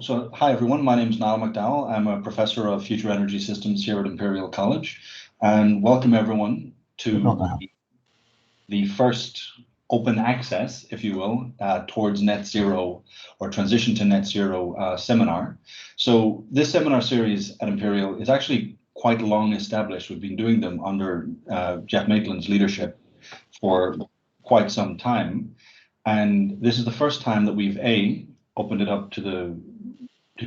So, hi everyone, my name is Niall McDowell. I'm a professor of future energy systems here at Imperial College, and welcome everyone to the first open access, if you will, towards net zero or transition to net zero seminar. So this seminar series at Imperial is actually quite long established. We've been doing them under Jeff Maitland's leadership for quite some time. And this is the first time that we've opened it up to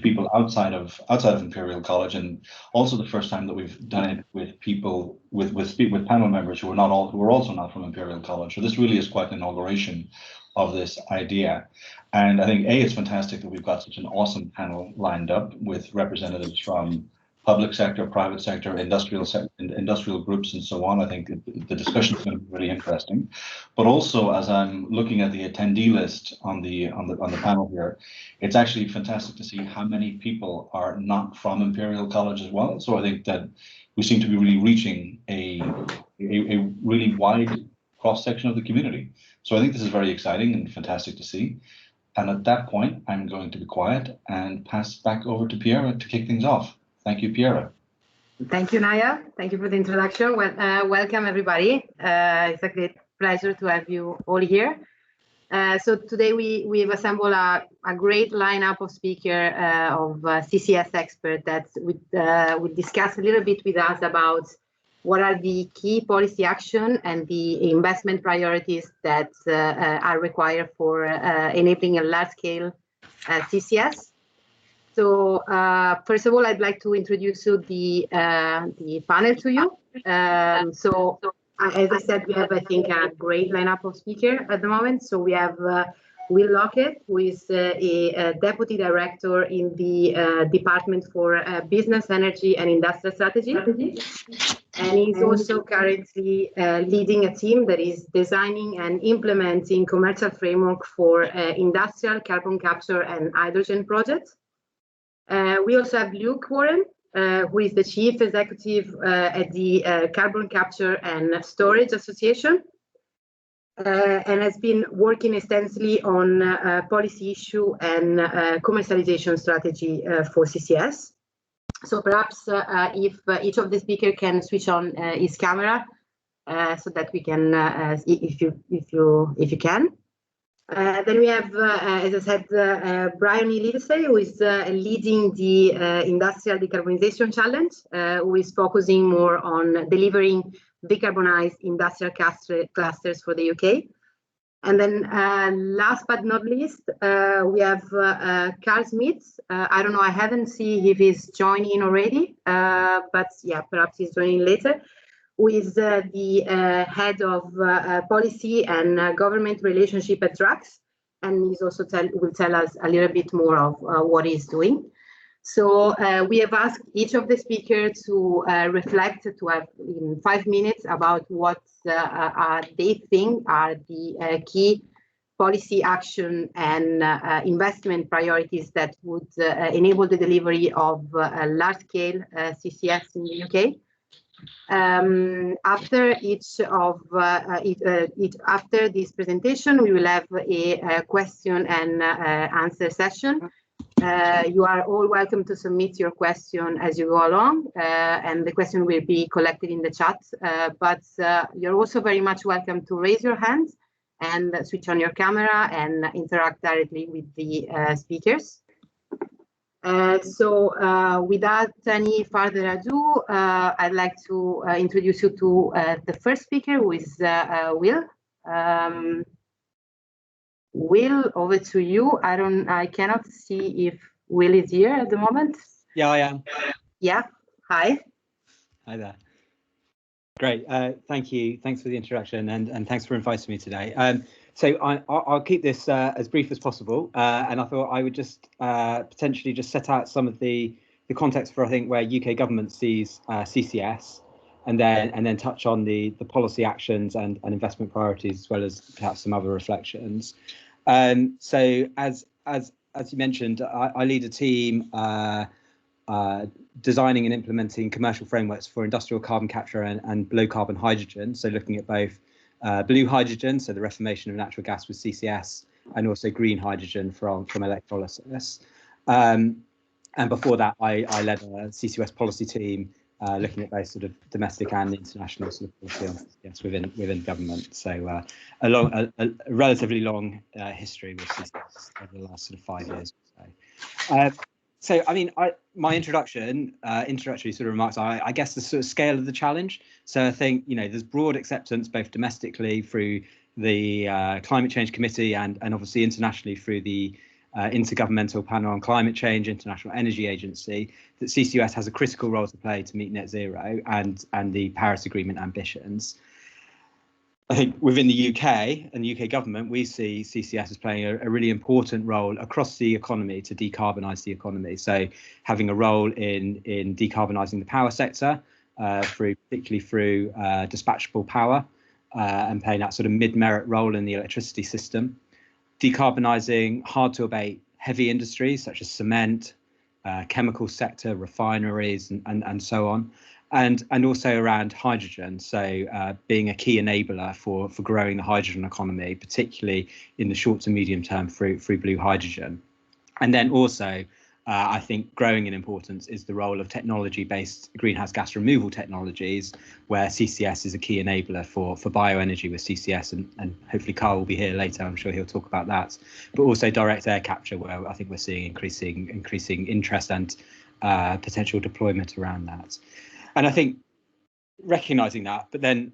people outside of Imperial College, and also the first time that we've done it with people with panel members who are also not from Imperial College. So this really is quite an inauguration of this idea. And I think it's fantastic that we've got such an awesome panel lined up with representatives from public sector, private sector, industrial groups, and so on. I think the discussion is going to be really interesting. But also, as I'm looking at the attendee list on the panel here, it's actually fantastic to see how many people are not from Imperial College as well. So I think that we seem to be really reaching a really wide cross section of the community. So I think this is very exciting and fantastic to see. And at that point, I'm going to be quiet and pass back over to Piera to kick things off. Thank you, Piera. Thank you, Naya. Thank you for the introduction. Welcome, everybody. It's a great pleasure to have you all here. So today we've assembled a great lineup of speakers of CCS experts that will discuss a little bit with us about what are the key policy action and the investment priorities that are required for enabling a large-scale CCS. So first of all, I'd like to introduce the panel to you. So as I said, we have, I think, a great lineup of speakers at the moment. So we have Will Lochhead, who is a Deputy Director in the Department for Business, Energy and Industrial Strategy. And he's also currently leading a team that is designing and implementing commercial framework for industrial carbon capture and hydrogen projects. We also have Luke Warren, who is the Chief Executive at the Carbon Capture and Storage Association, and has been working extensively on policy issue and commercialization strategy for CCS. So perhaps if each of the speakers can switch on his camera, so that we can, if you can. Then we have, as I said, Bryony Livesay, who is leading the Industrial Decarbonisation Challenge, who is focusing more on delivering decarbonized industrial clusters for the UK. And then last but not least, we have Karl Smyth. I don't know, I haven't seen if he's joining already, but yeah, perhaps he's joining later, who is the head of policy and government relationship at Drax, and he's also will tell us a little bit more of what he's doing. So we have asked each of the speakers to reflect, to have in 5 minutes about what they think are the key policy action and investment priorities that would enable the delivery of large-scale CCS in the UK. After after this presentation, we will have a question and answer session. You are all welcome to submit your question as you go along, and the question will be collected in the chat. But you're also very much welcome to raise your hand and switch on your camera and interact directly with the speakers. So without any further ado, I'd like to introduce you to the first speaker, who is Will. Will, over to you. I cannot see if Will is here at the moment. Yeah, I am. Yeah, hi. Hi there. Great, thank you. Thanks for the introduction, and thanks for inviting me today. So I'll keep this as brief as possible, and I thought I would just potentially just set out some of the context for, I think, where UK government sees CCS, and then touch on the policy actions and investment priorities, as well as perhaps some other reflections. So as you mentioned, I lead a team designing and implementing commercial frameworks for industrial carbon capture and low carbon hydrogen. So looking at both blue hydrogen, so the reformation of natural gas with CCS, and also green hydrogen from electrolysis. And before that, I led a CCS policy team looking at both sort of domestic and international sort of policy on CCS within government. So a relatively long history with CCS over the last sort of 5 years or so. So, I mean, my introductory sort of remarks, I guess the sort of scale of the challenge. So I think, you know, there's broad acceptance both domestically through the Climate Change Committee and obviously internationally through the Intergovernmental Panel on Climate Change, International Energy Agency, that CCUS has a critical role to play to meet net zero and the Paris Agreement ambitions. I think within the UK and the UK government, we see CCS as playing a really important role across the economy to decarbonise the economy. So having a role in decarbonising the power sector, particularly through dispatchable power, and playing that sort of mid-merit role in the electricity system. Decarbonising hard to abate heavy industries such as cement, chemical sector, refineries, and so on. And also around hydrogen, so being a key enabler for growing the hydrogen economy, particularly in the short to medium term through blue hydrogen. And then also, I think growing in importance is the role of technology-based greenhouse gas removal technologies, where CCS is a key enabler for bioenergy with CCS, and hopefully Karl will be here later. I'm sure he'll talk about that. But also direct air capture, where I think we're seeing increasing interest and potential deployment around that. And I think recognizing that, but then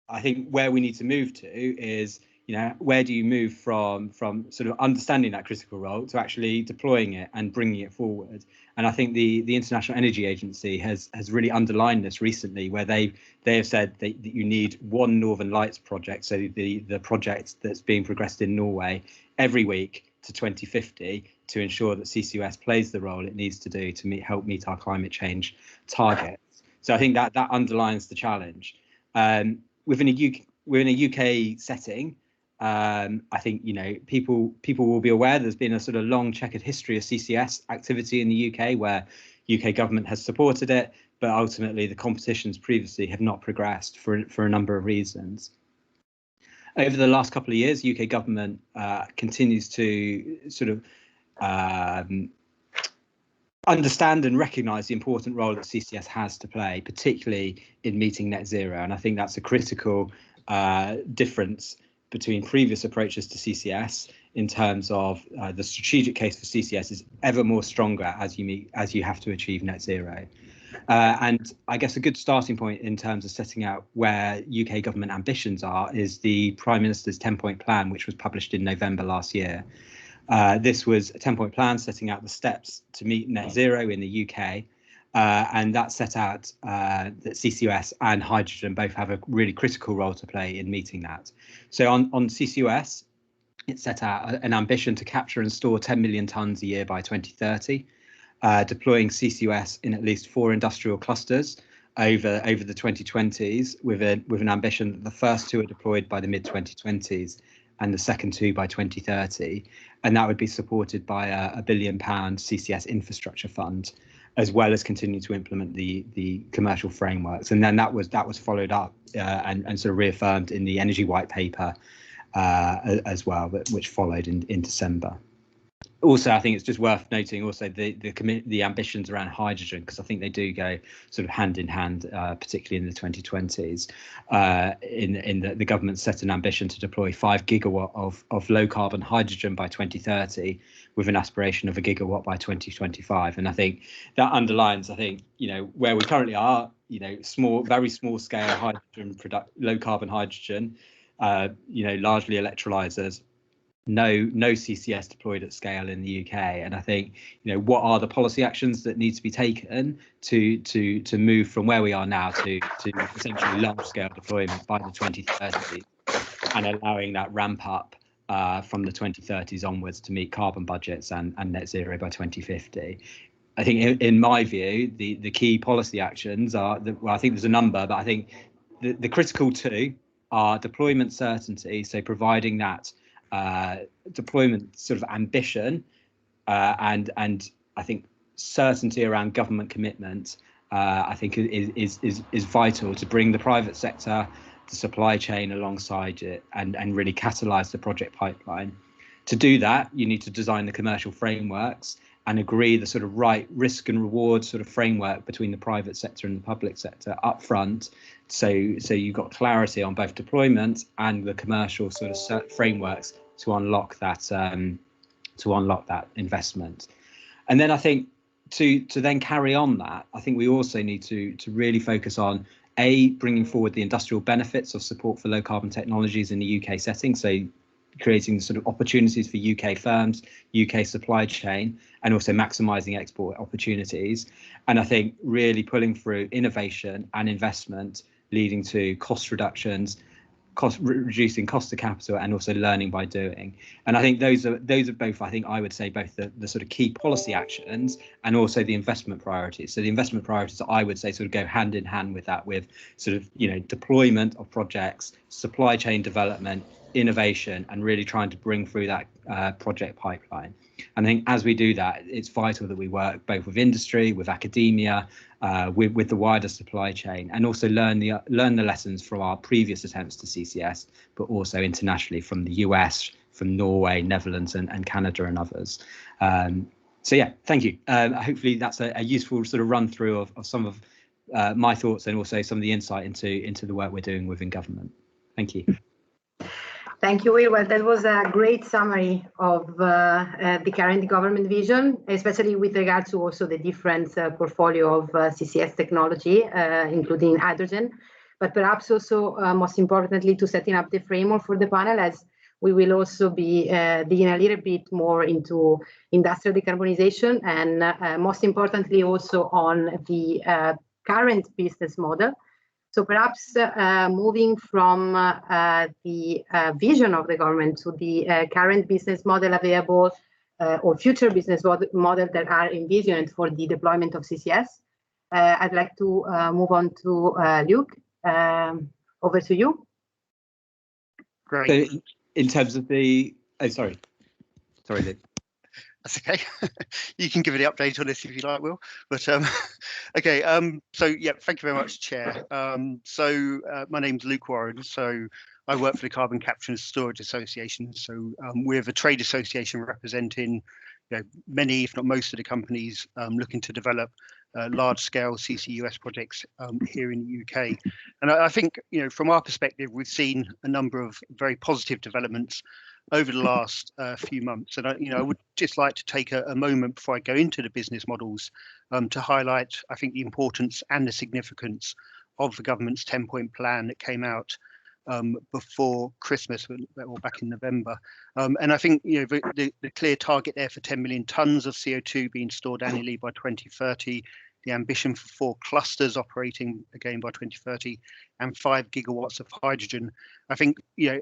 I think where we need to move to is, you know, where do you move from sort of understanding that critical role to actually deploying it and bringing it forward? And I think the International Energy Agency has really underlined this recently, where they have said that you need one Northern Lights project, so the project that's being progressed in Norway every week to 2050 to ensure that CCUS plays the role it needs to do to help meet our climate change targets. So I think that underlines the challenge. Within a UK setting, I think, you know, people will be aware there's been a sort of long checkered history of CCS activity in the UK, where UK government has supported it, but ultimately the competitions previously have not progressed for a number of reasons. Over the last couple of years, UK government continues to sort of understand and recognise the important role that CCS has to play, particularly in meeting net zero. And I think that's a critical difference between previous approaches to CCS, in terms of the strategic case for CCS is ever more stronger as you have to achieve net zero. And I guess a good starting point in terms of setting out where UK government ambitions are is the Prime Minister's 10-point plan, which was published in November last year. This was a 10-point plan setting out the steps to meet net zero in the UK. And that set out that CCUS and hydrogen both have a really critical role to play in meeting that. So on CCUS, it set out an ambition to capture and store 10 million tonnes a year by 2030. Deploying CCUS in at least 4 industrial clusters over the 2020s, with an ambition that the first 2 are deployed by the mid-2020s and the second 2 by 2030, and that would be supported by a £1 billion CCS infrastructure fund, as well as continue to implement the commercial frameworks. And then that was followed up and sort of reaffirmed in the Energy White Paper as well, which followed in December. Also, I think it's just worth noting also the ambitions around hydrogen, because I think they do go sort of hand in hand, particularly in the 2020s. In the government set an ambition to deploy 5 gigawatt of low carbon hydrogen by 2030, with an aspiration of 1 gigawatt by 2025. And I think that underlines, I think, you know, where we currently are, you know, very small scale hydrogen low carbon hydrogen, you know, largely electrolyzers. No CCS deployed at scale in the UK, and I think, you know, what are the policy actions that need to be taken to move from where we are now to essentially large scale deployment by the 2030s, and allowing that ramp up from the 2030s onwards to meet carbon budgets and net zero by 2050. I think, in my view, the key policy actions are well, I think there's a number, but I think the critical 2 are deployment certainty, so providing that deployment sort of ambition and I think certainty around government commitment, I think is vital to bring the private sector, the supply chain alongside it, and really catalyse the project pipeline. To do that, you need to design the commercial frameworks and agree the sort of right risk and reward sort of framework between the private sector and the public sector up front. So you've got clarity on both deployment and the commercial sort of frameworks to unlock that investment. And then I think to then carry on that, I think we also need to really focus on bringing forward the industrial benefits of support for low carbon technologies in the UK setting. So creating sort of opportunities for UK firms, UK supply chain, and also maximising export opportunities. And I think really pulling through innovation and investment, leading to cost reductions, reducing cost of capital, and also learning by doing. And I think those are both, I think I would say, both the sort of key policy actions and also the investment priorities. So the investment priorities, I would say, sort of go hand in hand with that, with sort of, you know, deployment of projects, supply chain development, innovation, and really trying to bring through that project pipeline. And I think as we do that, it's vital that we work both with industry, with academia, with the wider supply chain, and also learn the lessons from our previous attempts to CCS, but also internationally from the US, from Norway, Netherlands, and Canada, and others. So yeah, thank you. Hopefully that's a useful sort of run through of some of my thoughts, and also some of the insight into the work we're doing within government. Thank you. Thank you, Will. Well, that was a great summary of the current government vision, especially with regard to also the different portfolio of CCS technology, including hydrogen, but perhaps also most importantly to setting up the framework for the panel, as we will also be digging a little bit more into industrial decarbonization, and most importantly also on the current business model. So perhaps moving from the vision of the government to the current business model available or future business model that are envisioned for the deployment of CCS. I'd like to move on to Luke. Over to you. Great. So in terms of the, sorry, Luke. That's okay. You can give it the update on this if you like, Will. But okay. So yeah, thank you very much, Chair. My name's Luke Warren. So I work for the Carbon Capture and Storage Association. So we're the trade association representing, you know, many, if not most, of the companies looking to develop large-scale CCUS projects here in the UK. And I think, you know, from our perspective, we've seen a number of very positive developments over the last few months. And I would just like to take a moment before I go into the business models to highlight, I think, the importance and the significance of the government's 10-point plan that came out before Christmas, or back in November. And I think, you know, the clear target there for 10 million tonnes of CO2 being stored annually by 2030, the ambition for 4 clusters operating again by 2030, and 5 gigawatts of hydrogen. I think, you know,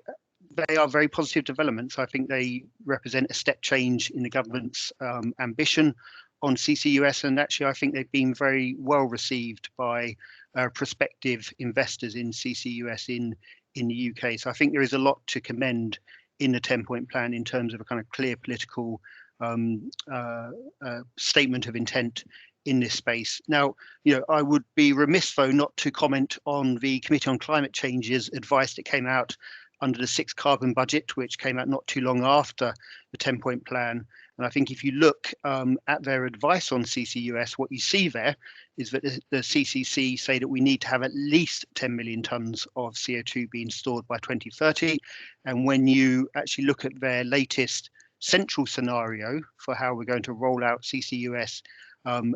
they are very positive developments. I think they represent a step change in the government's ambition on CCUS, and actually I think they've been very well received by prospective investors in CCUS in the UK. So I think there is a lot to commend in the 10-point plan in terms of a kind of clear political statement of intent in this space. Now, you know, I would be remiss though not to comment on the Committee on Climate Change's advice that came out under the 6th carbon budget, which came out not too long after the 10-point plan. And I think if you look at their advice on CCUS, what you see there is that the CCC say that we need to have at least 10 million tonnes of CO2 being stored by 2030. And when you actually look at their latest central scenario for how we're going to roll out CCUS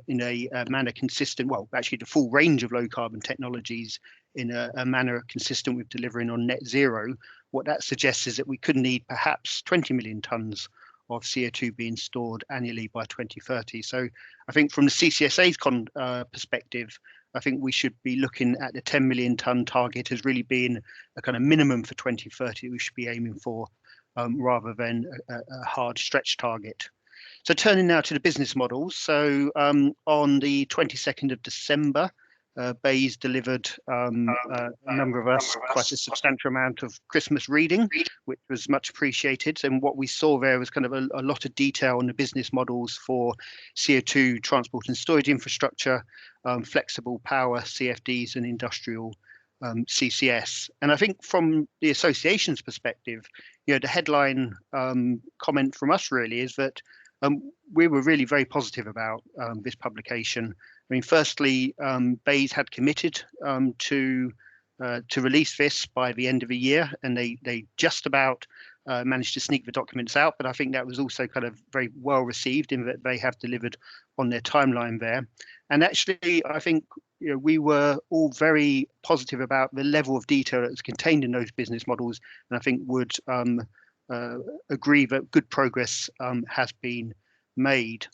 in a manner consistent, well, actually the full range of low carbon technologies in a manner consistent with delivering on net zero, what that suggests is that we could need perhaps 20 million tonnes of CO2 being stored annually by 2030. So I think from the CCSA's perspective, I think we should be looking at the 10 million tonne target as really being a kind of minimum for 2030 we should be aiming for, rather than a hard stretch target. So turning now to the business models. So on the 22nd of December, BEIS delivered a number of us quite a substantial amount of Christmas reading, which was much appreciated. And what we saw there was kind of a lot of detail on the business models for CO2 transport and storage infrastructure, flexible power, CFDs, and industrial CCS. And I think from the association's perspective, the headline comment from us really is that we were really very positive about this publication. I mean, firstly, BEIS had committed to release this by the end of the year, and they just about managed to sneak the documents out, but I think that was also kind of very well received in that they have delivered on their timeline there. And actually, I think we were all very positive about the level of detail that's contained in those business models, and I think would agree that good progress has been made.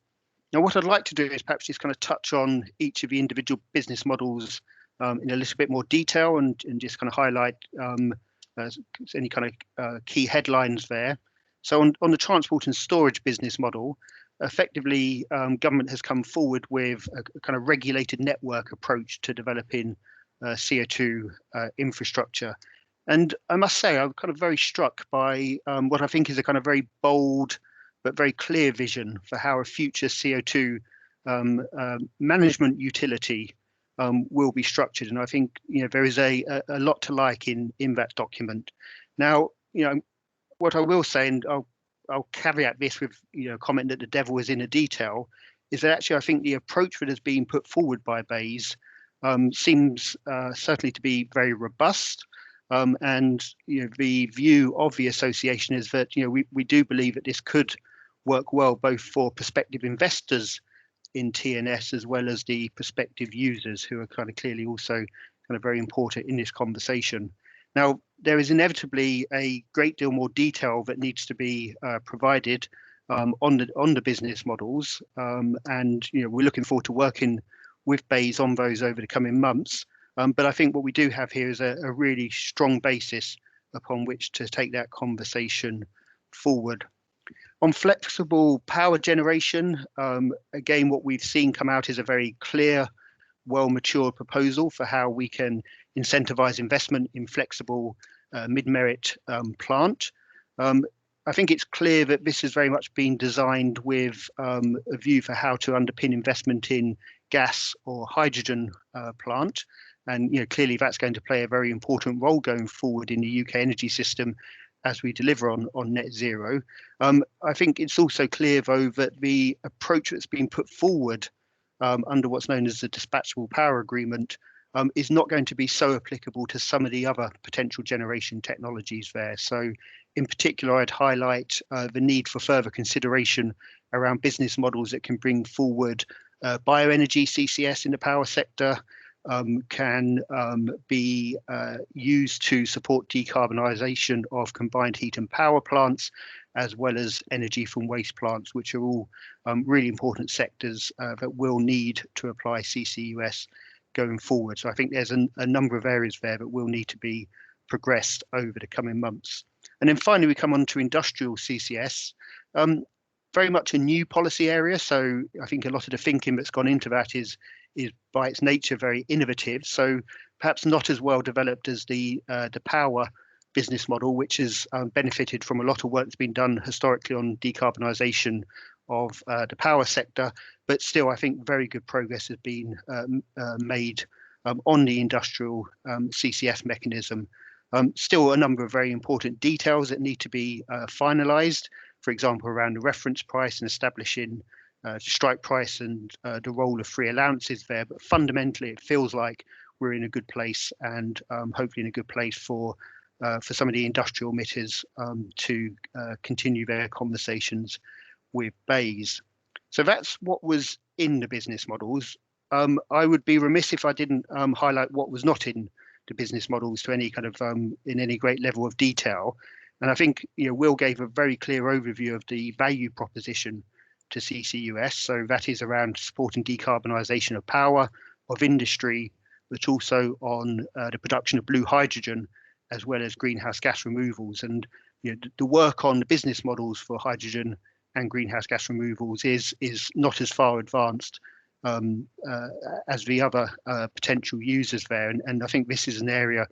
Now, what I'd like to do is perhaps just kind of touch on each of the individual business models in a little bit more detail and just kind of highlight any kind of key headlines there. So on the transport and storage business model, effectively, government has come forward with a kind of regulated network approach to developing CO2 infrastructure. And I must say, I'm kind of very struck by what I think is a kind of very bold but very clear vision for how a future CO2 management utility will be structured. And I think there is a lot to like in that document. Now, what I will say, and I'll caveat this with a comment that the devil is in the detail, is that actually I think the approach that has been put forward by BEIS seems certainly to be very robust. And the view of the association is that we do believe that this could work well both for prospective investors in TNS as well as the prospective users, who are kind of clearly also kind of very important in this conversation. Now, there is inevitably a great deal more detail that needs to be provided on the business models, and we're looking forward to working with BEIS on those over the coming months. But I think what we do have here is a really strong basis upon which to take that conversation forward. On flexible power generation, again, what we've seen come out is a very clear, well-matured proposal for how we can incentivize investment in flexible mid-merit plant. I think it's clear that this has very much been designed with a view for how to underpin investment in gas or hydrogen plant. And clearly that's going to play a very important role going forward in the UK energy system as we deliver on net zero. I think it's also clear, though, that the approach that's been put forward under what's known as the dispatchable power agreement is not going to be so applicable to some of the other potential generation technologies there. So in particular, I'd highlight the need for further consideration around business models that can bring forward bioenergy CCS in the power sector, can be used to support decarbonisation of combined heat and power plants, as well as energy from waste plants, which are all really important sectors that will need to apply CCUS going forward. So I think there's a number of areas there that will need to be progressed over the coming months. And then finally, we come on to industrial CCS. Very much a new policy area. So I think a lot of the thinking that's gone into that is by its nature very innovative. So perhaps not as well developed as the power business model, which has benefited from a lot of work that's been done historically on decarbonisation of the power sector. But still, I think very good progress has been made on the industrial CCS mechanism. Still a number of very important details that need to be finalised, for example, around the reference price and establishing strike price and the role of free allowances there. But fundamentally, it feels like we're in a good place, and hopefully in a good place for some of the industrial emitters to continue their conversations with BEIS. So that's what was in the business models. I would be remiss if I didn't highlight what was not in the business models to any kind of in any great level of detail. And I think Will gave a very clear overview of the value proposition to CCUS. So that is around supporting decarbonisation of power, of industry, but also on the production of blue hydrogen, as well as greenhouse gas removals. And the work on the business models for hydrogen and greenhouse gas removals is not as far advanced as the other potential users there. And I think this is an area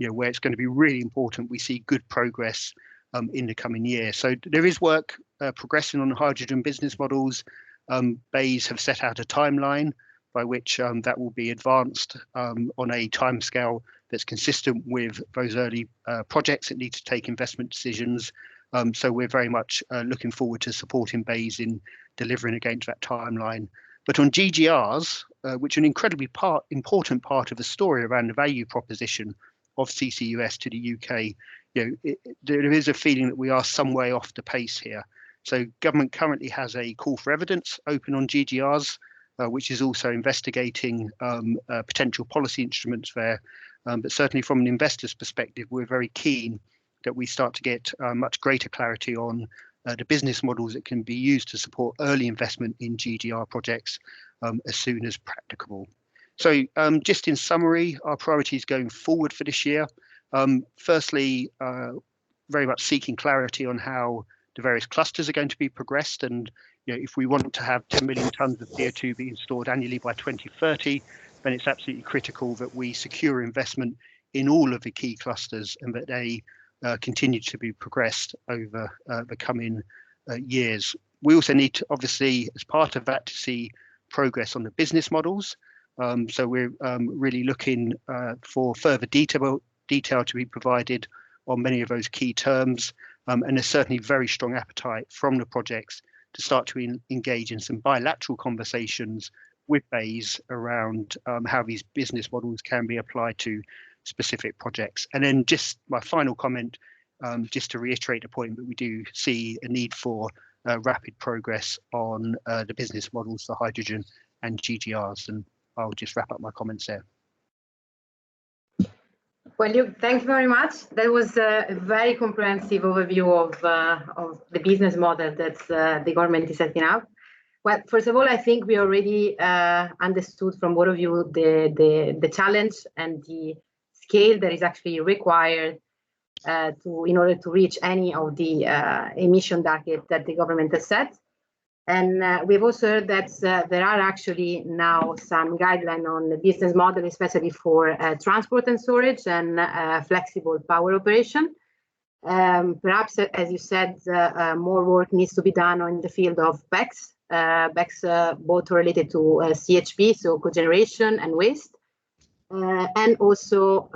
where it's going to be really important we see good progress in the coming year. So there is work progressing on hydrogen business models. BEIS have set out a timeline by which that will be advanced on a timescale that's consistent with those early projects that need to take investment decisions. So we're very much looking forward to supporting BEIS in delivering against that timeline. But on GGRs, which are an incredibly important part of the story around the value proposition of CCUS to the UK, there is a feeling that we are some way off the pace here. So government currently has a call for evidence open on GGRs, which is also investigating potential policy instruments there. But certainly from an investor's perspective, we're very keen that we start to get much greater clarity on the business models that can be used to support early investment in GGR projects as soon as practicable. So just in summary, our priorities going forward for this year, firstly, very much seeking clarity on how the various clusters are going to be progressed. And if we want to have 10 million tonnes of CO2 being stored annually by 2030, then it's absolutely critical that we secure investment in all of the key clusters and that they continue to be progressed over the coming years. We also need to, obviously, as part of that, to see progress on the business models. So we're really looking for further detail to be provided on many of those key terms. And there's certainly very strong appetite from the projects to start to engage in some bilateral conversations with BEIS around how these business models can be applied to specific projects. And then just my final comment, just to reiterate the point that we do see a need for rapid progress on the business models for hydrogen and GGRs. And I'll just wrap up my comments there. Well, thank you very much. That was a very comprehensive overview of the business model that the government is setting up. Well, first of all, I think we already understood from both of you the challenge and the scale that is actually required in order to reach any of the emission targets that the government has set. And we've also heard that there are actually now some guidelines on the business model, especially for transport and storage and flexible power operation. Perhaps, as you said, more work needs to be done in the field of BECCS. BECCS both related to CHP, so cogeneration and waste. And also,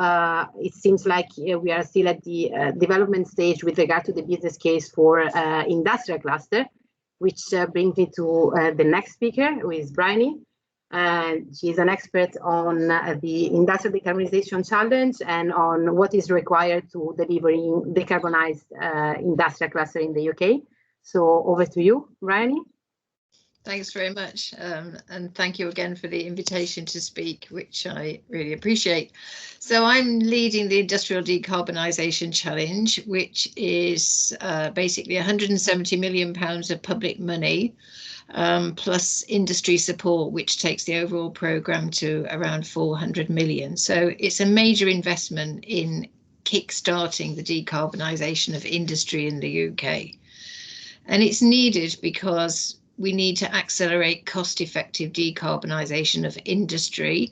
it seems like we are still at the development stage with regard to the business case for industrial cluster, which brings me to the next speaker, who is Bryony. She's an expert on the industrial decarbonization challenge and on what is required to delivering decarbonized industrial cluster in the UK. So over to you, Bryony. Thanks very much, and thank you again for the invitation to speak, which I really appreciate. So I'm leading the Industrial Decarbonisation Challenge, which is basically £170 million of public money, plus industry support, which takes the overall programme to around 400 million. So it's a major investment in kick-starting the decarbonisation of industry in the UK. And it's needed because we need to accelerate cost-effective decarbonisation of industry,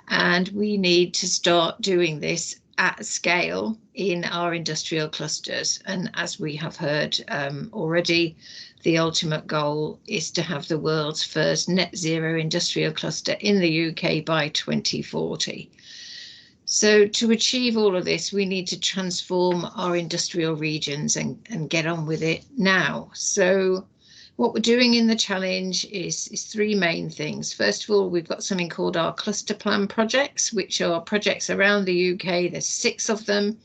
and we need to start doing this at scale in our industrial clusters. And as we have heard already, the ultimate goal is to have the world's first net zero industrial cluster in the UK by 2040. So to achieve all of this, we need to transform our industrial regions and get on with it now. So what we're doing in the challenge is three main things. First of all, we've got something called our cluster plan projects, which are projects around the UK. There's 6 of them.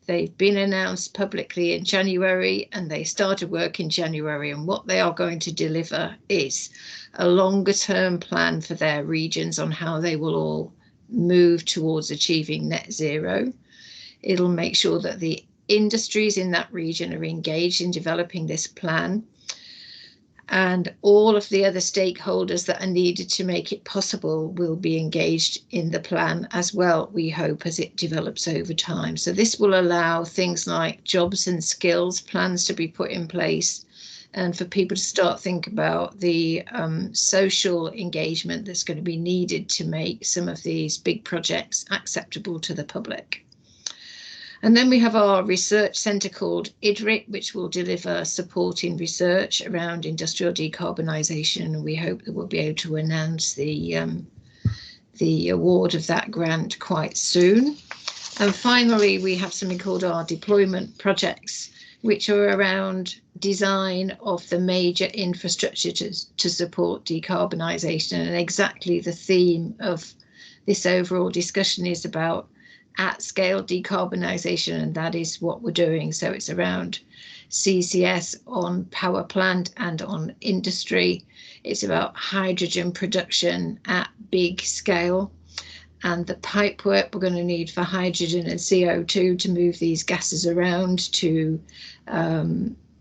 They've been announced publicly in January and they started work in January. And what they are going to deliver is a longer term plan for their regions on how they will all move towards achieving net zero. It'll make sure that the industries in that region are engaged in developing this plan. And all of the other stakeholders that are needed to make it possible will be engaged in the plan as well, we hope, as it develops over time. So this will allow things like jobs and skills plans to be put in place and for people to start think about the social engagement that's going to be needed to make some of these big projects acceptable to the public. And then we have our research centre called IDRIC, which will deliver supporting research around industrial decarbonisation. And we hope that we'll be able to announce the award of that grant quite soon. And finally, we have something called our deployment projects, which are around design of the major infrastructure to support decarbonisation. And exactly the theme of this overall discussion is about at-scale decarbonisation, and that is what we're doing. So it's around CCS on power plant and on industry. It's about hydrogen production at big scale, and the pipework we're going to need for hydrogen and CO2 to move these gases around to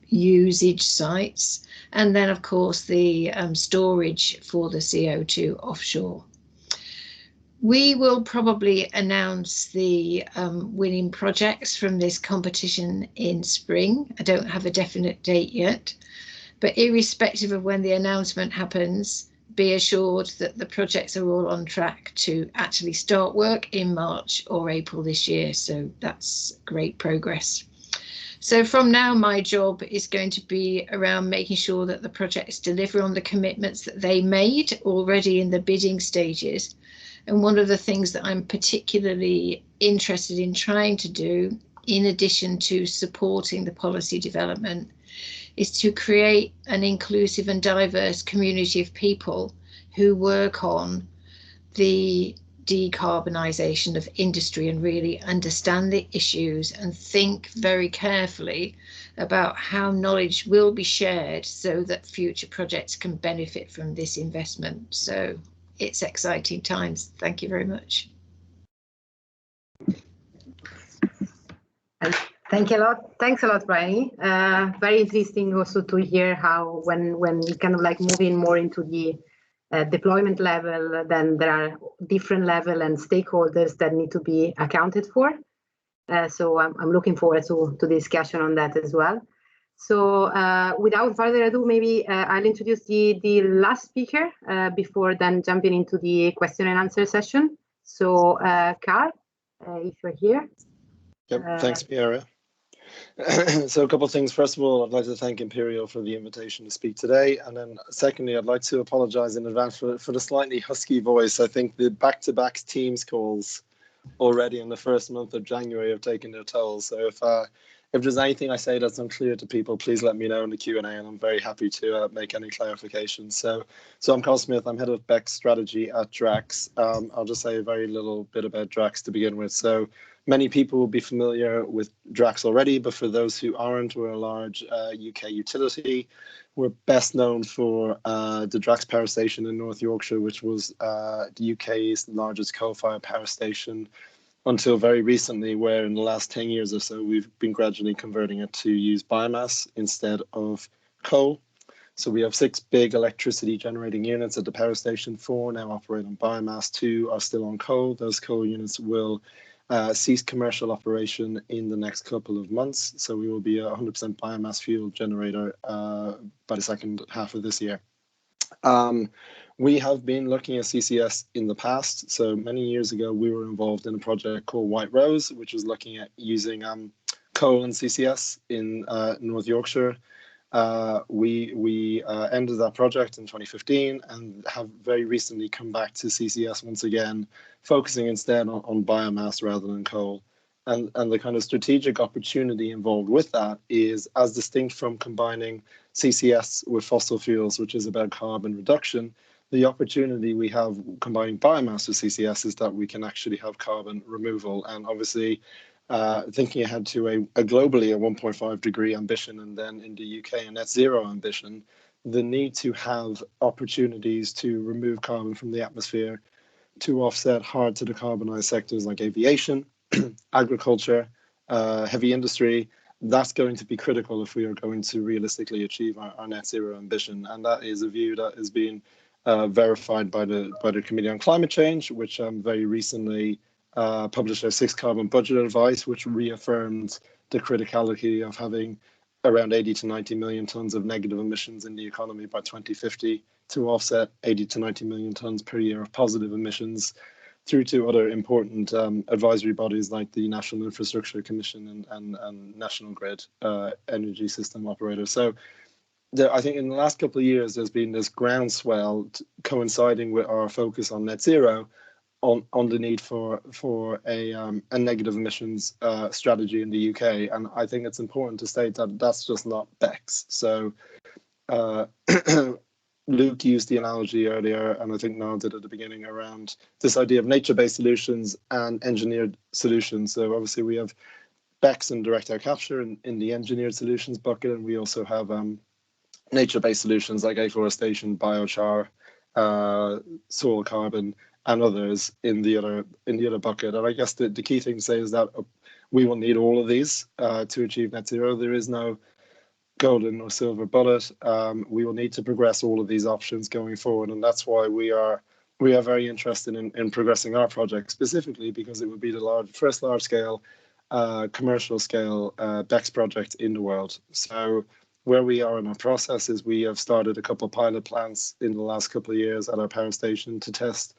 usage sites, and then of course the storage for the CO2 offshore. We will probably announce the winning projects from this competition in spring. I don't have a definite date yet, but irrespective of when the announcement happens, be assured that the projects are all on track to actually start work in March or April this year. So that's great progress. So from now, my job is going to be around making sure that the projects deliver on the commitments that they made already in the bidding stages. And one of the things that I'm particularly interested in trying to do, in addition to supporting the policy development, is to create an inclusive and diverse community of people who work on the decarbonisation of industry and really understand the issues and think very carefully about how knowledge will be shared so that future projects can benefit from this investment. So it's exciting times. Thank you very much. Thank you a lot. Thanks a lot, Bryony. Very interesting also to hear how when we kind of like moving more into the deployment level, then there are different level and stakeholders that need to be accounted for. So I'm looking forward to the discussion on that as well. So without further ado, maybe I'll introduce the last speaker before then jumping into the question and answer session. So Karl, if you're here. Yep, thanks, Piera. So a couple of things. First of all, I'd like to thank Imperial for the invitation to speak today. And then secondly, I'd like to apologize in advance for the slightly husky voice. I think the back-to-back Teams calls already in the first month of January have taken their toll. So if there's anything I say that's unclear to people, please let me know in the Q&A, and I'm very happy to make any clarifications. So I'm Karl Smyth. I'm head of BECCS strategy at Drax. I'll just say a very little bit about Drax to begin with. So many people will be familiar with Drax already, but for those who aren't, we're a large UK utility. We're best known for the Drax power station in North Yorkshire, which was the UK's largest coal-fired power station until very recently, where in the last 10 years or so, we've been gradually converting it to use biomass instead of coal. So we have 6 big electricity generating units at the power station. 4 now operate on biomass, 2 are still on coal. Those coal units will cease commercial operation in the next couple of months. So we will be a 100% biomass fuel generator by the second half of this year. We have been looking at CCS in the past. So many years ago, we were involved in a project called White Rose, which was looking at using coal and CCS in North Yorkshire. We ended that project in 2015 and have very recently come back to CCS once again, focusing instead on biomass rather than coal. And the kind of strategic opportunity involved with that is, as distinct from combining CCS with fossil fuels, which is about carbon reduction, the opportunity we have combining biomass with CCS is that we can actually have carbon removal. And obviously, thinking ahead to a globally a 1.5 degree ambition, and then in the UK a net zero ambition, the need to have opportunities to remove carbon from the atmosphere to offset hard to decarbonize sectors like aviation, agriculture, heavy industry, that's going to be critical if we are going to realistically achieve our net zero ambition. And that is a view that has been verified by the Committee on Climate Change, which very recently published their 6th carbon budget advice, which reaffirmed the criticality of having around 80 to 90 million tons of negative emissions in the economy by 2050 to offset 80 to 90 million tons per year of positive emissions through to other important advisory bodies like the National Infrastructure Commission and National Grid Energy System Operator. So I think in the last couple of years, there's been this groundswell coinciding with our focus on net zero on the need for a negative emissions strategy in the UK. And I think it's important to state that that's just not BECCS. So Luke used the analogy earlier, and I think Niall did at the beginning, around this idea of nature-based solutions and engineered solutions. So obviously we have BECCS and direct air capture in the engineered solutions bucket, and we also have nature-based solutions like afforestation, biochar, soil carbon, and others in the other bucket. And I guess the key thing to say is that we will need all of these to achieve net zero. There is no golden or silver bullet. We will need to progress all of these options going forward, and that's why we are very interested in progressing our project specifically, because it would be the first large-scale commercial scale BECCS project in the world. So where we are in our process is we have started a couple of pilot plants in the last couple of years at our power station to test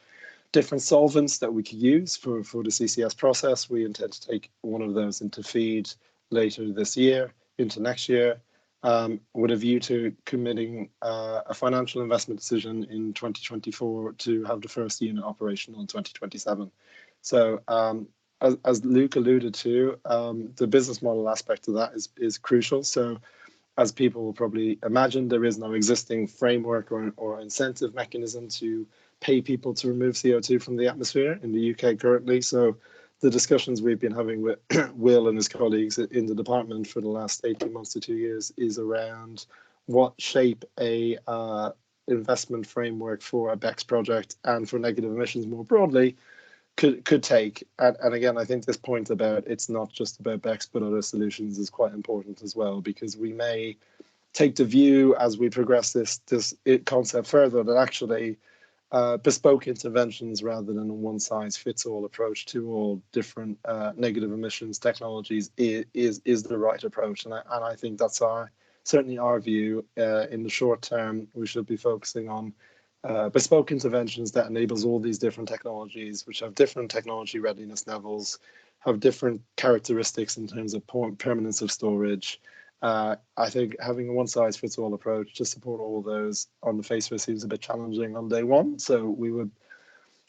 different solvents that we could use for the CCS process. We intend to take one of those into FEED later this year, into next year, with a view to committing a financial investment decision in 2024 to have the first unit operational in 2027. So as Luke alluded to, the business model aspect of that is crucial. So as people will probably imagine, there is no existing framework or incentive mechanism to pay people to remove CO2 from the atmosphere in the UK currently. So the discussions we've been having with Will and his colleagues in the department for the last 18 months to 2 years is around what shape a investment framework for a BECCS project and for negative emissions more broadly could take. And again, I think this point about it's not just about BECCS but other solutions is quite important as well, because we may take the view as we progress this concept further that actually bespoke interventions rather than a one-size-fits-all approach to all different negative emissions technologies is the right approach. And I think that's certainly our view. In the short term, we should be focusing on bespoke interventions that enables all these different technologies, which have different technology readiness levels, have different characteristics in terms of permanence of storage. I think having a one-size-fits-all approach to support all of those on the face of it seems a bit challenging on day one. So we would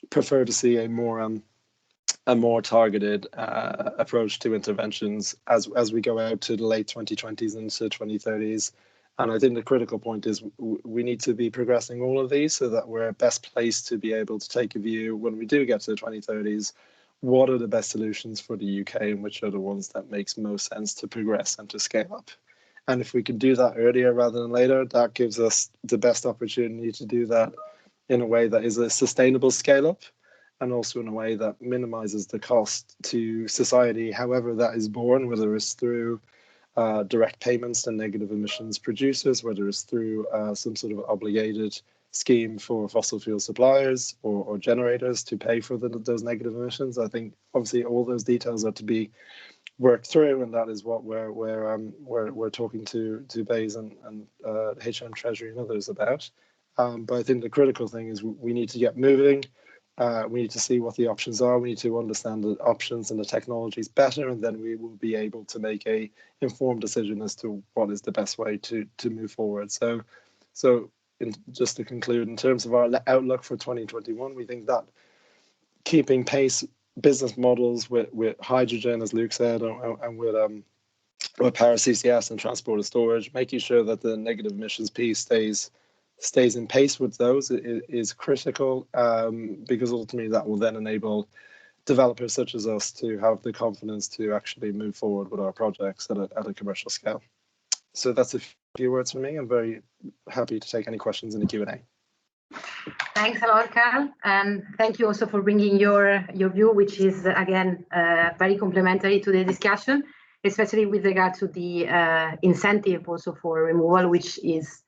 prefer to see a more targeted approach to interventions as we go out to the late 2020s into 2030s. And I think the critical point is we need to be progressing all of these so that we're best placed to be able to take a view when we do get to the 2030s. What are the best solutions for the UK and which are the ones that makes most sense to progress and to scale up? And if we can do that earlier rather than later, that gives us the best opportunity to do that in a way that is a sustainable scale up and also in a way that minimizes the cost to society, however that is born, whether it's through direct payments to negative emissions producers, whether it's through some sort of obligated scheme for fossil fuel suppliers or generators to pay for those negative emissions. I think obviously all those details are to be worked through, and that is what we're talking to BEIS and HM Treasury and others about. But I think the critical thing is we need to get moving. We need to see what the options are. We need to understand the options and the technologies better, and then we will be able to make a informed decision as to what is the best way to move forward. So just to conclude, in terms of our outlook for 2021, we think that keeping pace business models with hydrogen, as Luke said, and with power CCS and transport and storage, making sure that the negative emissions piece stays in pace with those is critical, because ultimately that will then enable developers such as us to have the confidence to actually move forward with our projects at a commercial scale. So that's a few words from me. I'm very happy to take any questions in the Q&A. Thanks a lot, Karl, and thank you also for bringing your view, which is again very complementary to the discussion, especially with regard to the incentive also for removal, which is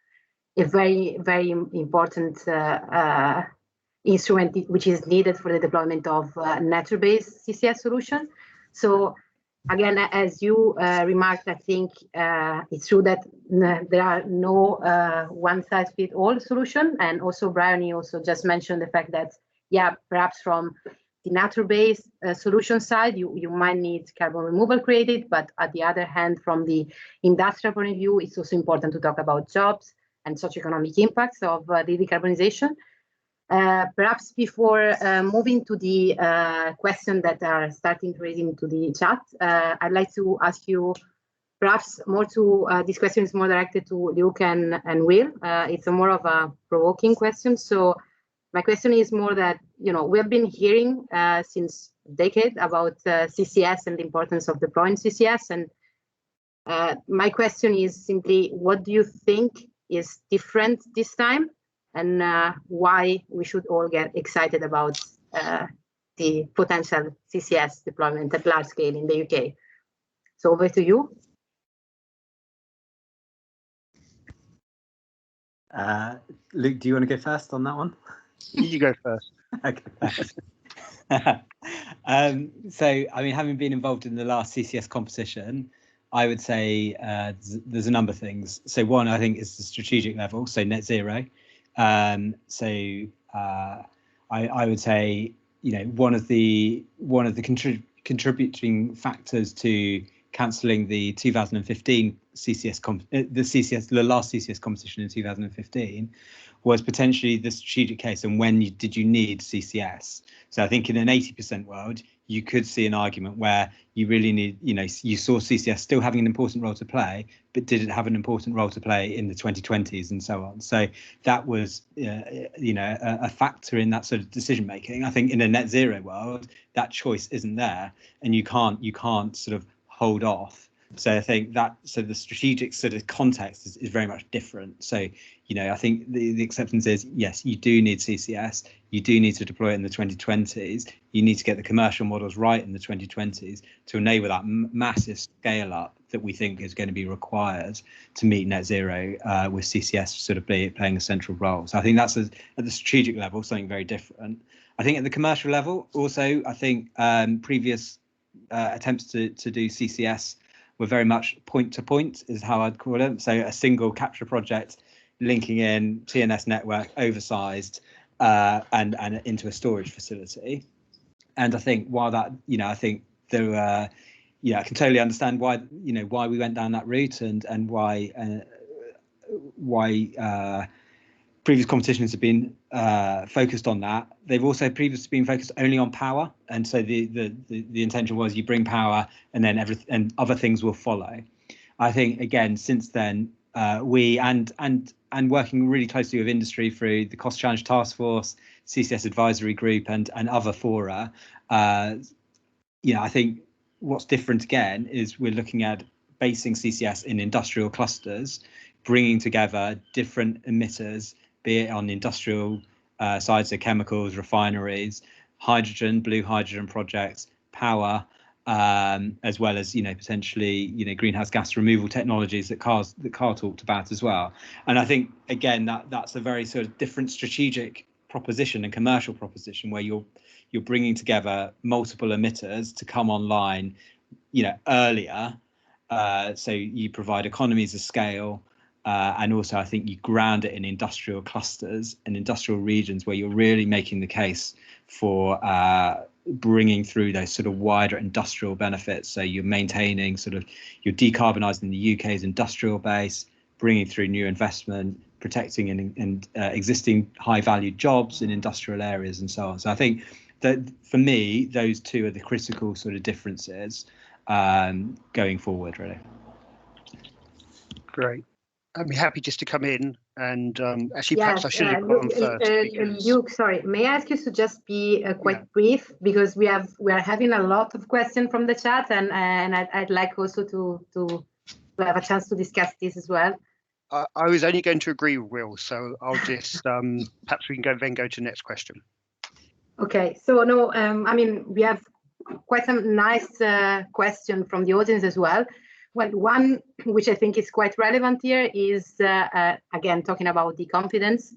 a very, very important instrument which is needed for the deployment of nature-based CCS solutions. So again, as you remarked, I think it's true that there are no one-size-fits-all solution. And also Bryony also just mentioned the fact that, yeah, perhaps from the nature-based solution side, you might need carbon removal credit, but at the other hand, from the industrial point of view, it's also important to talk about jobs and socio-economic impacts of the decarbonization. Perhaps before moving to the questions that are starting to raise into the chat, I'd like to ask you perhaps more to, this question is more directed to Luke and Will. It's a more of a provoking question. So my question is more that, you know, we have been hearing since a decade about CCS and the importance of deploying CCS. And my question is simply, what do you think is different this time? And why we should all get excited about the potential CCS deployment at large scale in the UK. So over to you. Luke, do you want to go first on that one? You go first. Okay, thanks. So, I mean, having been involved in the last CCS competition, I would say there's a number of things. So one, I think, is the strategic level, so net zero. I would say, you know, one of the contributing factors to cancelling the 2015 the last CCS competition in 2015 was potentially the strategic case and when did you need CCS. So I think in an 80% world, you could see an argument where you really need, you know, you saw CCS still having an important role to play, but did it have an important role to play in the 2020s and so on. So that was, you know, a factor in that sort of decision making. I think in a net zero world, that choice isn't there, and you can't sort of hold off. So I think that, so the strategic sort of context is very much different. So, you know, I think the acceptance is, yes, you do need CCS, you do need to deploy it in the 2020s, you need to get the commercial models right in the 2020s to enable that massive scale up that we think is going to be required to meet net zero, with CCS sort of playing a central role. So I think that's at the strategic level, something very different. I think at the commercial level, also, I think previous attempts to do CCS were very much point to point, is how I'd call it. So a single capture project linking in TNS network, oversized, and into a storage facility. And I think while that, you know, I think there were, yeah, I can totally understand why, you know, why we went down that route and why previous competitions have been focused on that. They've also previously been focused only on power, and so the intention was you bring power and then and other things will follow. I think again since then we and working really closely with industry through the Cost Challenge Task Force, CCS Advisory Group, and other fora. You know, I think what's different again is we're looking at basing CCS in industrial clusters, bringing together different emitters, be it on the industrial side, so chemicals, refineries, hydrogen, blue hydrogen projects, power, as well as, you know, potentially, you know, greenhouse gas removal technologies that Karl talked about as well. And I think again that's a very sort of different strategic proposition and commercial proposition where you're bringing together multiple emitters to come online, you know, earlier. So you provide economies of scale. And also, I think you ground it in industrial clusters and industrial regions where you're really making the case for bringing through those sort of wider industrial benefits. So you're maintaining you're decarbonising the UK's industrial base, bringing through new investment, protecting and existing high valued jobs in industrial areas and so on. So I think that for me, those two are the critical sort of differences going forward, really. Great. I'd be happy just to come in and actually perhaps I should have gone first. Luke, sorry, may I ask you to just be quite brief, because we are having a lot of questions from the chat, and I'd like also to have a chance to discuss this as well. I was only going to agree with Will, so I'll just perhaps we can then go to the next question. Okay, so no, I mean, we have quite some nice question from the audience as well. Well, one which I think is quite relevant here is, again, talking about the confidence,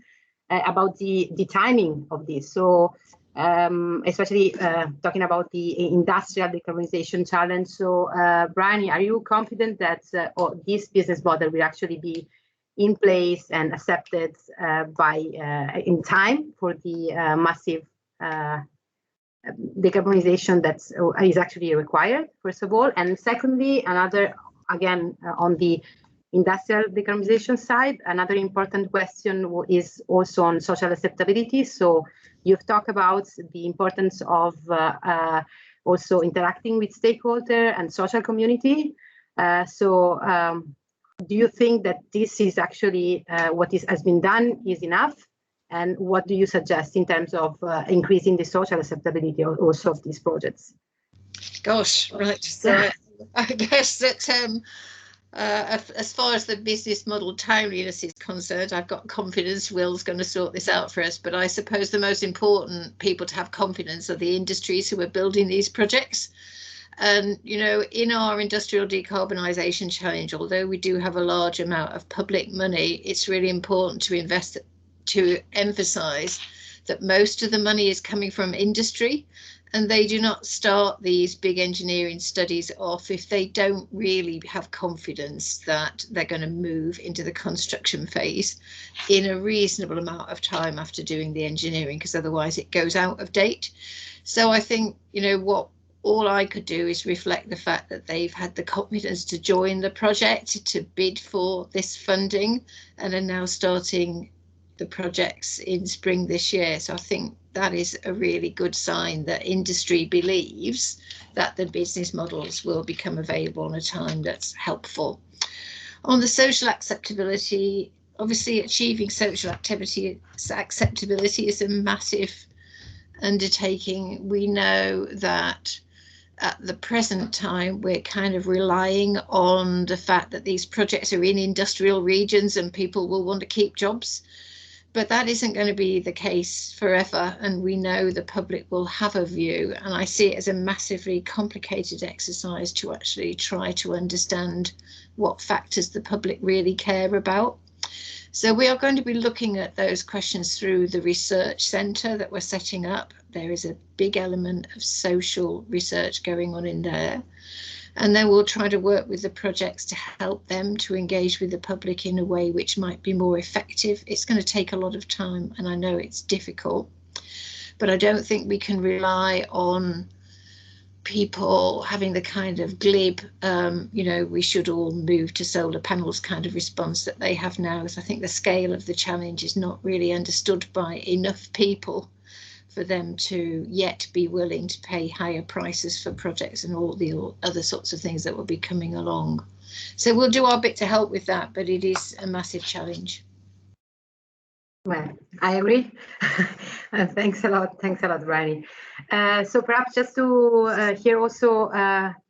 about the timing of this. So especially talking about the industrial decarbonization challenge. So Bryony, are you confident that this business model will actually be in place and accepted in time for the massive decarbonization that is actually required, first of all, and secondly, another, again, on the industrial decarbonization side, another important question is also on social acceptability. So you've talked about the importance of also interacting with stakeholder and social community. Do you think that this is actually what has been done is enough? And what do you suggest in terms of increasing the social acceptability also of these projects? Gosh, right. So I guess that as far as the business model timeliness is concerned, I've got confidence Will's going to sort this out for us. But I suppose the most important people to have confidence are the industries who are building these projects. And, you know, in our industrial decarbonisation challenge, although we do have a large amount of public money, it's really important to emphasise that most of the money is coming from industry, and they do not start these big engineering studies off if they don't really have confidence that they're going to move into the construction phase in a reasonable amount of time after doing the engineering, because otherwise it goes out of date. So I think, you know, all I could do is reflect the fact that they've had the confidence to join the project, to bid for this funding, and are now starting the projects in spring this year. So I think that is a really good sign that industry believes that the business models will become available in a time that's helpful. On the social acceptability, obviously achieving social acceptability is a massive undertaking. We know that at the present time, we're kind of relying on the fact that these projects are in industrial regions and people will want to keep jobs. But that isn't going to be the case forever, and we know the public will have a view, and I see it as a massively complicated exercise to actually try to understand what factors the public really care about. So we are going to be looking at those questions through the research centre that we're setting up. There is a big element of social research going on in there. And then we'll try to work with the projects to help them to engage with the public in a way which might be more effective. It's going to take a lot of time, and I know it's difficult, but I don't think we can rely on people having the kind of glib, you know, we should all move to solar panels kind of response that they have now. Because I think the scale of the challenge is not really understood by enough people for them to yet be willing to pay higher prices for projects and all the other sorts of things that will be coming along. So we'll do our bit to help with that, but it is a massive challenge. Well, I agree. Thanks a lot, Bryony. So perhaps just to hear also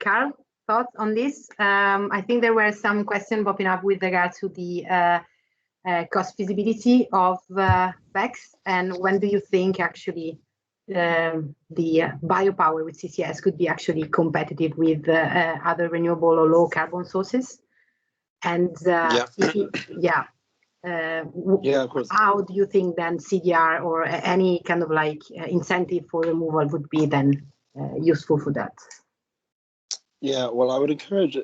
Karl thoughts on this. I think there were some questions popping up with regard to the cost feasibility of BECCS, and when do you think actually the biopower with CCS could be actually competitive with other renewable or low carbon sources? And yeah, of course. How do you think then CDR or any kind of like incentive for removal would be then useful for that? Yeah, well, I would encourage,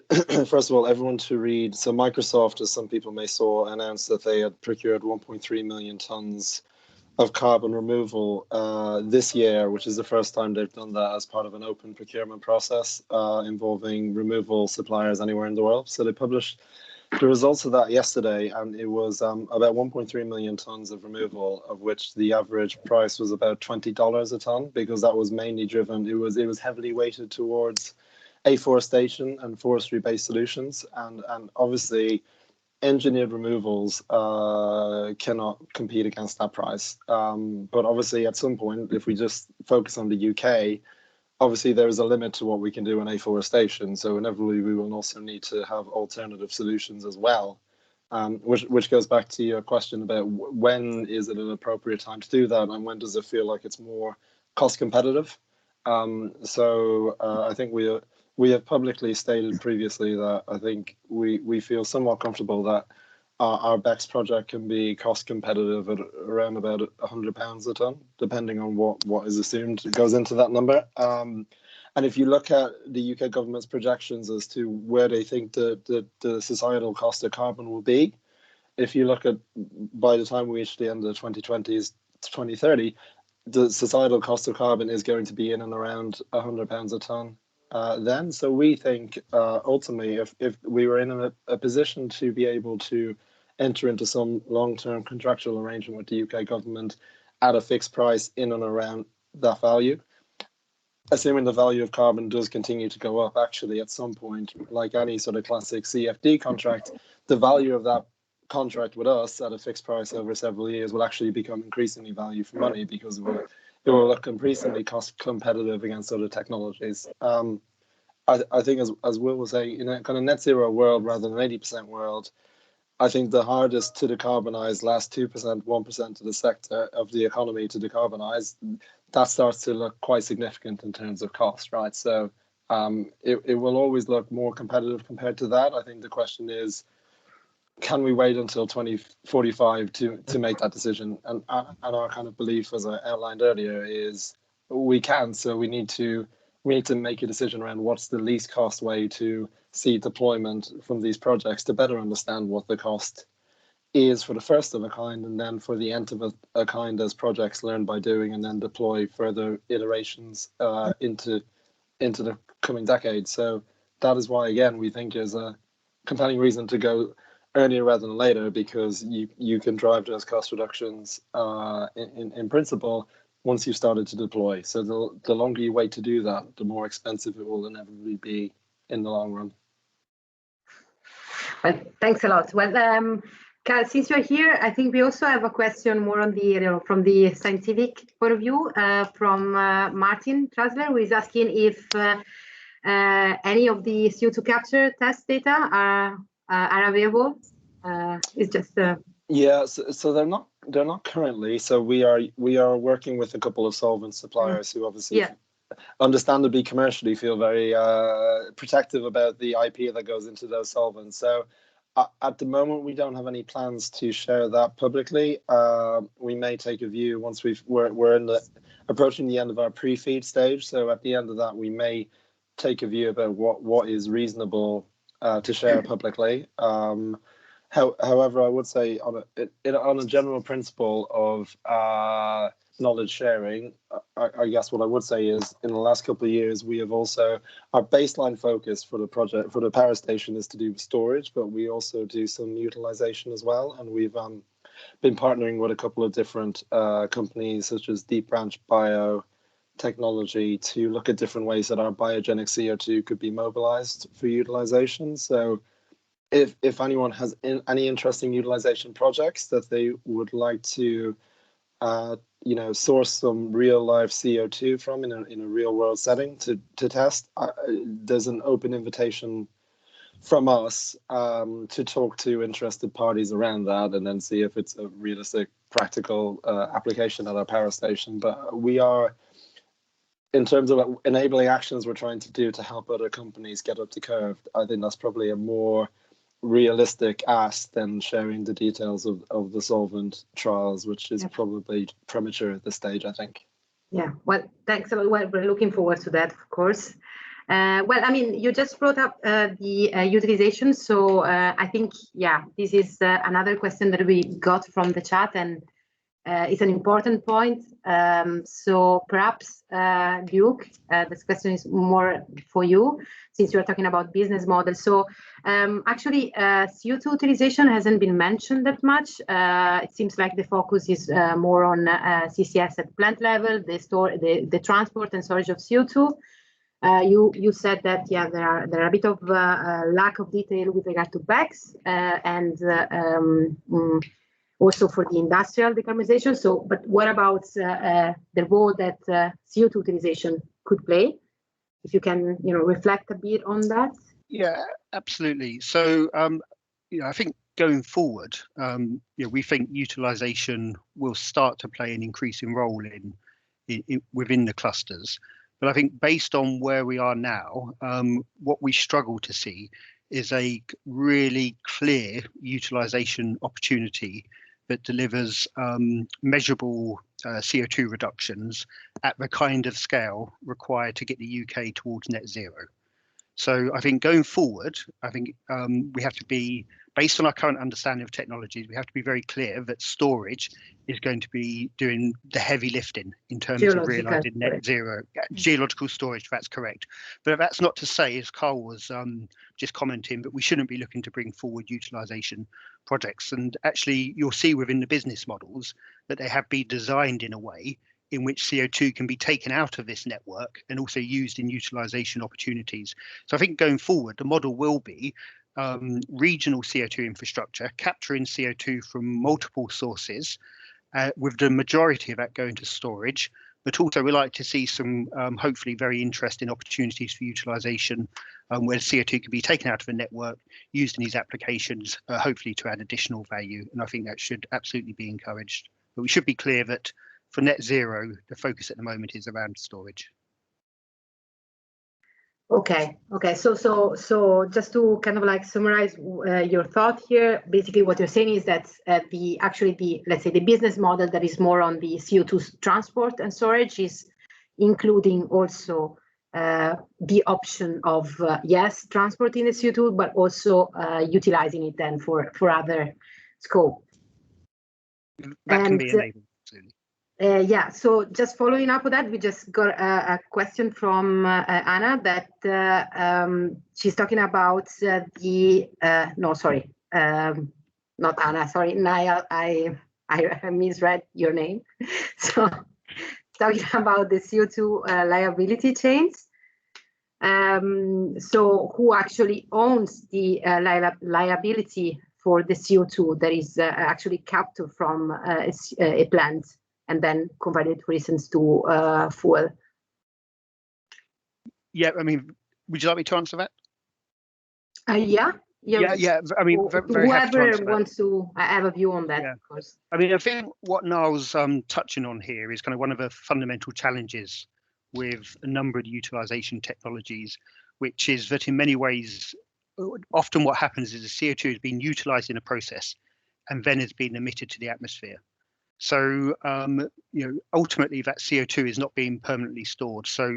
first of all, everyone to read. So Microsoft, as some people may saw, announced that they had procured 1.3 million tons of carbon removal this year, which is the first time they've done that as part of an open procurement process involving removal suppliers anywhere in the world. So they published the results of that yesterday, and it was about 1.3 million tons of removal, of which the average price was about $20 a ton, because that was mainly driven, it was heavily weighted towards afforestation and forestry-based solutions, and obviously engineered removals cannot compete against that price. But obviously at some point, if we just focus on the UK, obviously there is a limit to what we can do in afforestation. So inevitably we will also need to have alternative solutions as well, which goes back to your question about when is it an appropriate time to do that, and when does it feel like it's more cost competitive. I think we have publicly stated previously that I think we feel somewhat comfortable that our BECCS project can be cost competitive at around about £100 a ton, depending on what is assumed goes into that number. And if you look at the UK government's projections as to where they think the societal cost of carbon will be, if you look at by the time we reach the end of the 2020s to 2030, the societal cost of carbon is going to be in and around £100 a tonne then. So we think ultimately, if we were in a position to be able to enter into some long-term contractual arrangement with the UK government at a fixed price in and around that value, assuming the value of carbon does continue to go up, actually at some point, like any sort of classic CFD contract, the value of that contract with us at a fixed price over several years will actually become increasingly value for money, because it will look increasingly cost competitive against other technologies. I think, as Will was saying, in a kind of net zero world rather than 80% world, I think the hardest to decarbonize, last 2%, 1% of the sector of the economy to decarbonize, that starts to look quite significant in terms of cost, right? So it will always look more competitive compared to that. I think the question is, can we wait until 2045 to make that decision? And our kind of belief, as I outlined earlier, is we can. So we need to make a decision around what's the least cost way to see deployment from these projects, to better understand what the cost is for the first of a kind, and then for the nth of a kind as projects learn by doing, and then deploy further iterations into the coming decades. So that is why, again, we think there's a compelling reason to go earlier rather than later, because you can drive those cost reductions in principle once you've started to deploy. So the longer you wait to do that, the more expensive it will inevitably be in the long run. Well, thanks a lot. Well, Karl, since you're here, I think we also have a question more on the, from the scientific point of view, from Martin Trasler, who is asking if any of the CO2 capture test data are available. It's just yeah, so they're not currently. So we are working with a couple of solvent suppliers who obviously understandably commercially feel very protective about the IP that goes into those solvents. So at the moment, we don't have any plans to share that publicly. We may take a view once we're approaching the end of our pre-feed stage. So at the end of that, we may take a view about what is reasonable to share publicly. However, I would say on a general principle of knowledge sharing, I guess what I would say is, in the last couple of years, we have also, our baseline focus for the project, for the power station, is to do storage, but we also do some utilization as well. And we've been partnering with a couple of different companies, such as Deep Branch Biotechnology, to look at different ways that our biogenic CO2 could be mobilized for utilization. So if anyone has any interesting utilization projects that they would like to source some real live CO2 from in a real world setting to test, there's an open invitation from us to talk to interested parties around that, and then see if it's a realistic, practical application at our power station. But we are, in terms of enabling actions we're trying to do to help other companies get up the curve, I think that's probably a more realistic ask than sharing the details of the solvent trials, which is probably premature at this stage, I think. Yeah, well, thanks a lot. Well, we're looking forward to that, of course. Well, I mean, you just brought up the utilization. So I think, yeah, this is another question that we got from the chat, and it's an important point. So perhaps, Duke, this question is more for you, since you're talking about business models. So actually, CO2 utilization hasn't been mentioned that much. It seems like the focus is more on CCS at plant level, the transport and storage of CO2. You said that, yeah, there are a bit of lack of detail with regard to BECCS and also for the industrial decarbonization. So, but what about the role that CO2 utilization could play? If you can, reflect a bit on that. Yeah, absolutely. So, I think going forward, we think utilization will start to play an increasing role in within the clusters. But I think based on where we are now, what we struggle to see is a really clear utilization opportunity that delivers measurable CO2 reductions at the kind of scale required to get the UK towards net zero. So I think going forward, I think we have to be based on our current understanding of technologies, we have to be very clear that storage is going to be doing the heavy lifting in terms of realising net zero. Geological storage, that's correct. But that's not to say, as Karl was just commenting, that we shouldn't be looking to bring forward utilisation projects. And actually, you'll see within the business models that they have been designed in a way in which CO2 can be taken out of this network and also used in utilisation opportunities. So I think going forward, the model will be regional CO2 infrastructure, capturing CO2 from multiple sources, with the majority of that going to storage. But also we like to see some hopefully very interesting opportunities for utilisation where CO2 can be taken out of a network, used in these applications, hopefully to add additional value. And I think that should absolutely be encouraged. But we should be clear that for net zero, the focus at the moment is around storage. Okay. So just to kind of like summarize your thought here, basically what you're saying is that let's say the business model that is more on the CO2 transport and storage is including also the option of yes, transporting the CO2, but also utilizing it then for other scope. That can be enabled. Yeah, so just following up with that, we just got a question from Anna that she's talking about not Anna, sorry, Niall, I misread your name. So talking about the CO2 liability chains. So who actually owns the liability for the CO2 that is actually captured from a plant and then converted, for instance, to fuel? Yeah, I mean, would you like me to answer that? Yeah. I mean, very happy to answer whoever wants to have a view on that, of course. I mean, I think what Niall's touching on here is kind of one of the fundamental challenges with a number of the utilisation technologies, which is that in many ways, often what happens is the CO2 is being utilised in a process and then is being emitted to the atmosphere. So, ultimately that CO2 is not being permanently stored. So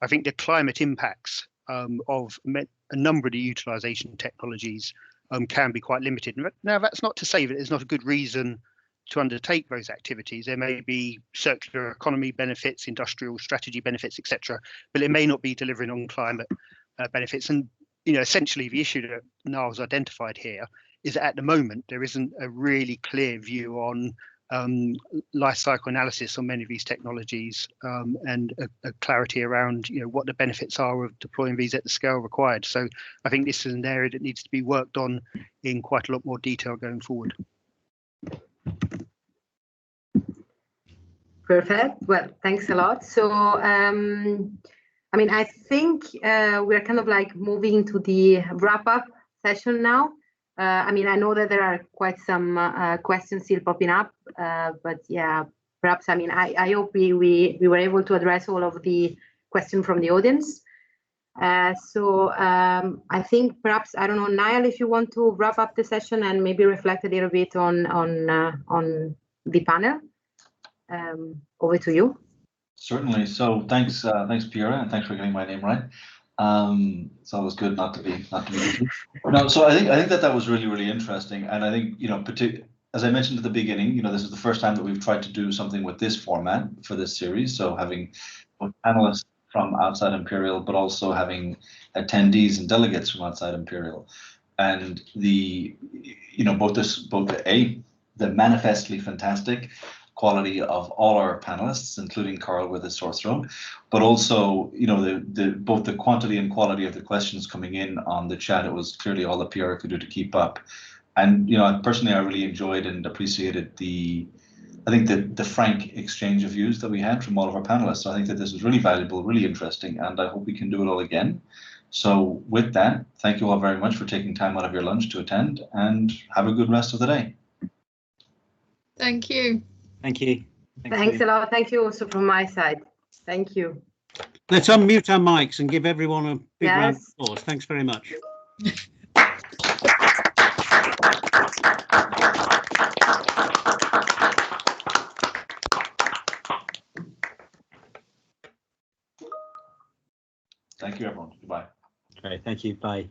I think the climate impacts of a number of the utilisation technologies can be quite limited. Now, that's not to say that there's not a good reason to undertake those activities. There may be circular economy benefits, industrial strategy benefits, etc., but it may not be delivering on climate benefits. And essentially the issue that Niall's identified here is that at the moment there isn't a really clear view on life cycle analysis on many of these technologies and a clarity around what the benefits are of deploying these at the scale required. So I think this is an area that needs to be worked on in quite a lot more detail going forward. Perfect. Well, thanks a lot. So I mean, I think we're kind of like moving to the wrap-up session now. I mean, I know that there are quite some questions still popping up, but yeah, perhaps, I mean, I hope we were able to address all of the questions from the audience. So I think perhaps, I don't know, Niall, if you want to wrap up the session and maybe reflect a little bit on the panel. Over to you. Certainly. So thanks, Piera, and thanks for getting my name right. It's always good not to be no. So I think that was really interesting, and I think as I mentioned at the beginning, this is the first time that we've tried to do something with this format for this series. So having both panelists from outside Imperial, but also having attendees and delegates from outside Imperial, and the manifestly fantastic quality of all our panelists, including Karl with his sore throat, but also both the quantity and quality of the questions coming in on the chat. It was clearly all that Piera could do to keep up, and personally I really enjoyed and appreciated the frank exchange of views that we had from all of our panelists. So I think that this was really valuable, really interesting, and I hope we can do it all again. So with that, thank you all very much for taking time out of your lunch to attend, and have a good rest of the day. Thank you. Thank you. Thanks a lot. Thank you also from my side. Thank you. Let's unmute our mics and give everyone a big round of applause. Thanks very much. Thank you, everyone. Goodbye. Great. Thank you. Bye.